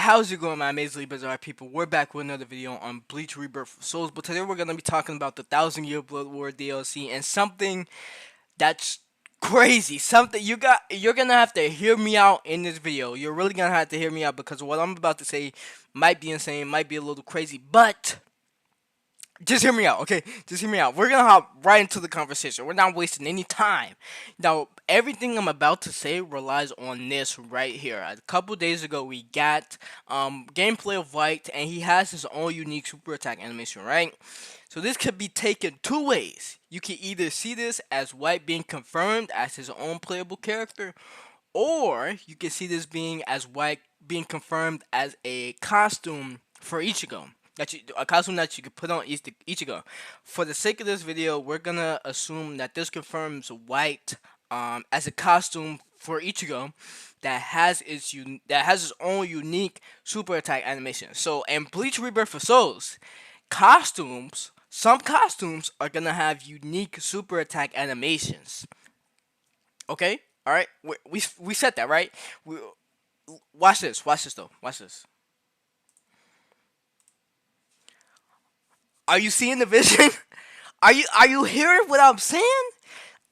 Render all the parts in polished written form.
How's it going, my amazingly bizarre people? We're back with another video on Bleach Rebirth of Souls, but today we're gonna be talking about the Thousand Year Blood War DLC and something that's crazy. Something you're gonna have to hear me out in this video. You're really gonna have to hear me out because what I'm about to say might be insane, might be a little crazy, but just hear me out, okay? Just hear me out. We're gonna hop right into the conversation. We're not wasting any time. Now, everything I'm about to say relies on this right here. A couple days ago, we got gameplay of White, and he has his own unique super attack animation, right? So this could be taken two ways. You can either see this as White being confirmed as his own playable character, or you can see this being as White being confirmed as a costume for Ichigo. A costume that you could put on Ichigo. For the sake of this video, we're gonna assume that this confirms White as a costume for Ichigo that has its own unique super attack animation. So in Bleach Rebirth for Souls, some costumes are gonna have unique super attack animations. Okay, all right, we said that, right? Watch this. Watch this though. Watch this. Are you seeing the vision? Are you hearing what I'm saying?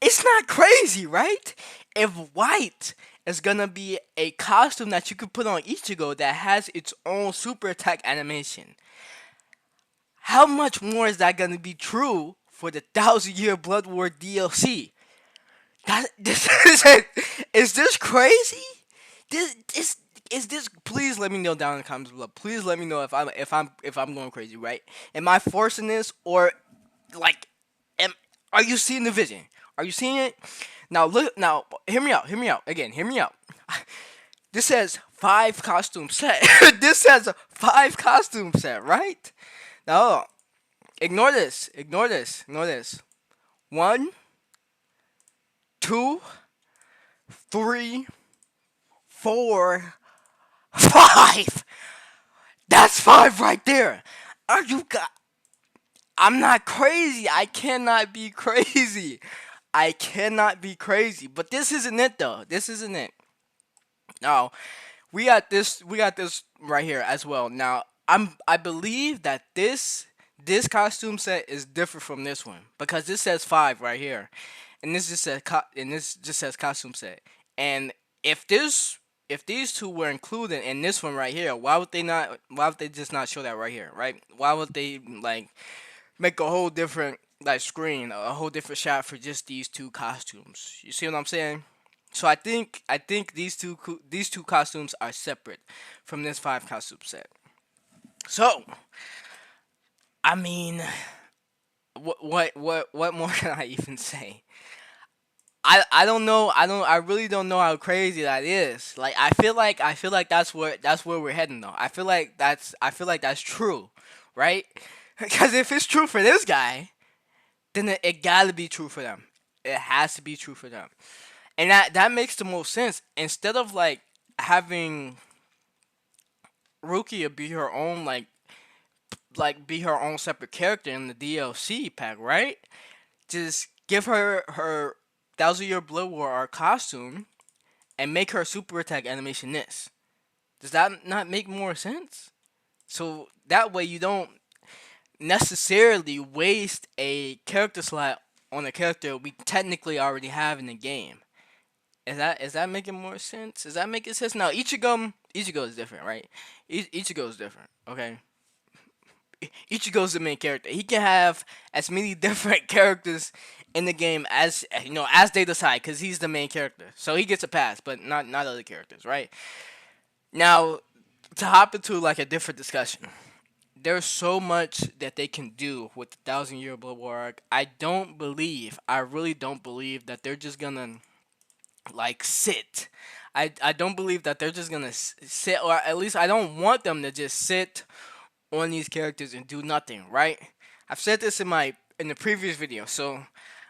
It's not crazy, right? If White is gonna be a costume that you could put on Ichigo that has its own super attack animation, how much more is that gonna be true for the Thousand Year Blood War DLC? Is this crazy? This is this. Please let me know down in the comments below. Please let me know if I'm going crazy, right? Am I forcing this or like are you seeing the vision? Are you seeing it? Now look. Now hear me out. Hear me out again. Hear me out. This says 5 costume set. This says 5 costume set, right? Now ignore this. Ignore this. Ignore this. 1, 2, 3, 4, 5. That's 5 right there. Are you got? I'm not crazy. I cannot be crazy. I cannot be crazy. But this isn't it though. This isn't it. Now, we got this. We got this right here as well. Now, I believe that this costume set is different from this one because this says 5 right here, and this just says costume set. And if these two were included in this one right here, why would they not? Why would they just not show that right here, right? Why would they like make a whole different like screen, a whole different shot for just these 2 costumes? You see what I'm saying? So I think these two costumes are separate from this 5 costume set. So I mean, what more can I even say? I don't know. I really don't know how crazy that is. Like I feel like that's where we're heading though. I feel like that's true, right? Because if it's true for this guy, then it gotta be true for them. It has to be true for them, and that makes the most sense. Instead of like having Rukia be her own be her own separate character in the DLC pack, right? Just give her Thousand Year Blood War costume and make her super attack animation this. Does that not make more sense? So that way you don't necessarily waste a character slot on a character we technically already have in the game. Is that making more sense? Is that making sense? Now Ichigo is different, right? Ichigo is different. Okay, Ichigo's the main character. He can have as many different characters in the game as as they decide, because he's the main character. So he gets a pass, but not other characters, right? Now, to hop into like a different discussion, there's so much that they can do with the Thousand Year Blood War arc. I really don't believe that they're just gonna like sit. I don't believe that they're just gonna sit, or at least I don't want them to just sit on these characters and do nothing, right? I've said this in the previous video. So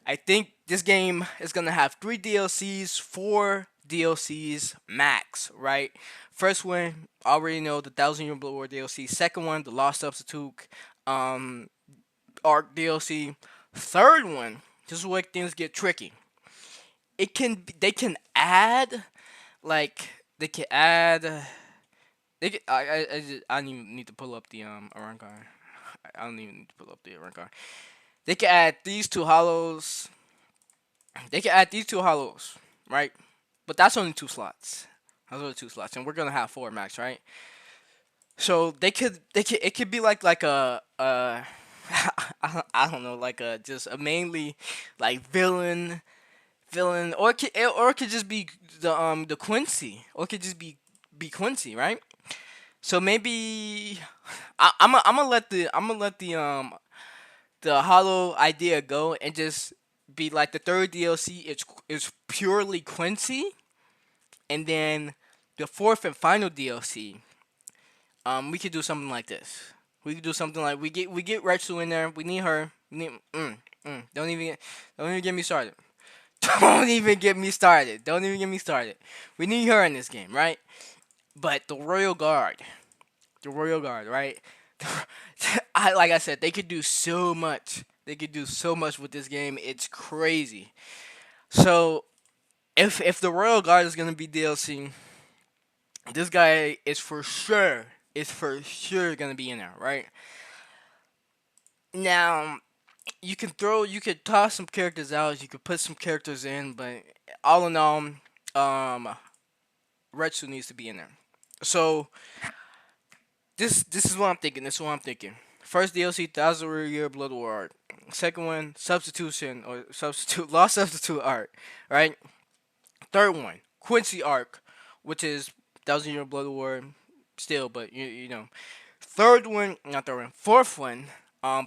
I think this game is gonna have 3 DLCs, 4 DLCs max, right? First one, already know, the Thousand Year Blood War DLC. Second one, the Lost Substitute arc DLC. Third one, this is where things get tricky. They can add like they can add I don't even need to pull up the Arrancar. I don't even need to pull up the Arrancar. They can add these two hollows. They can add these two hollows, right? But that's only two slots. Those are two slots, and we're gonna have four max, right? So they could it could be like a I don't know, like a just a mainly like villain, or it could just be the Quincy, or it could just be Quincy, right? So maybe I'm gonna let the hollow idea go and just be like the third DLC is purely Quincy, and then the fourth and final DLC, we could do something like this. We could do something like we get Retsu in there. We need her. We need don't even get me started. Don't even get me started. Don't even get me started. We need her in this game, right? But the Royal Guard, right? I like I said, they could do so much. They could do so much with this game. It's crazy. So if the Royal Guard is gonna be DLC, this guy is for sure gonna be in there, right? Now you could toss some characters out, you could put some characters in, but all in all, um, Retsu needs to be in there. So this is what I'm thinking. This is what I'm thinking. First DLC, Thousand Year Blood War art. Second one, substitution or substitute lost substitute art. Right. Third one, Quincy arc, which is Thousand Year Blood War, still, but you know. Third one, not third one. Fourth one,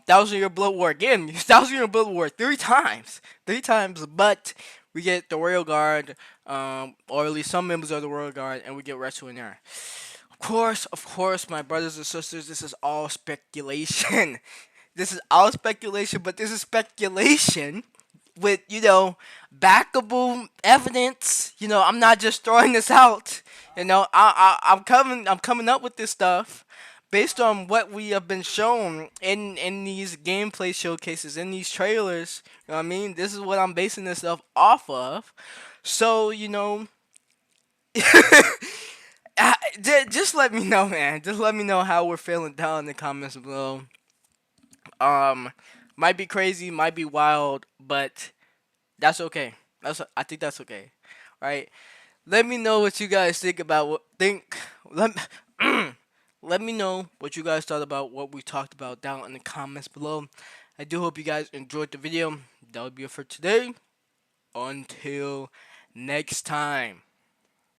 Thousand Year Blood War again. Thousand Year Blood War three times, but we get the Royal Guard, or at least some members of the Royal Guard, and we get Retsu in there. Of course, my brothers and sisters, this is all speculation. This is all speculation, but this is speculation with, backable evidence. I'm not just throwing this out. I'm coming up with this stuff based on what we have been shown in these gameplay showcases, in these trailers. You know what I mean? This is what I'm basing this stuff off of. So, just let me know, man. Just let me know how we're feeling down in the comments below. Um, might be crazy, might be wild, but that's okay. I think that's okay, right? Let me know what you guys think about what think. Let let me know what you guys thought about what we talked about down in the comments below. I do hope you guys enjoyed the video. That would be it for today. Until next time.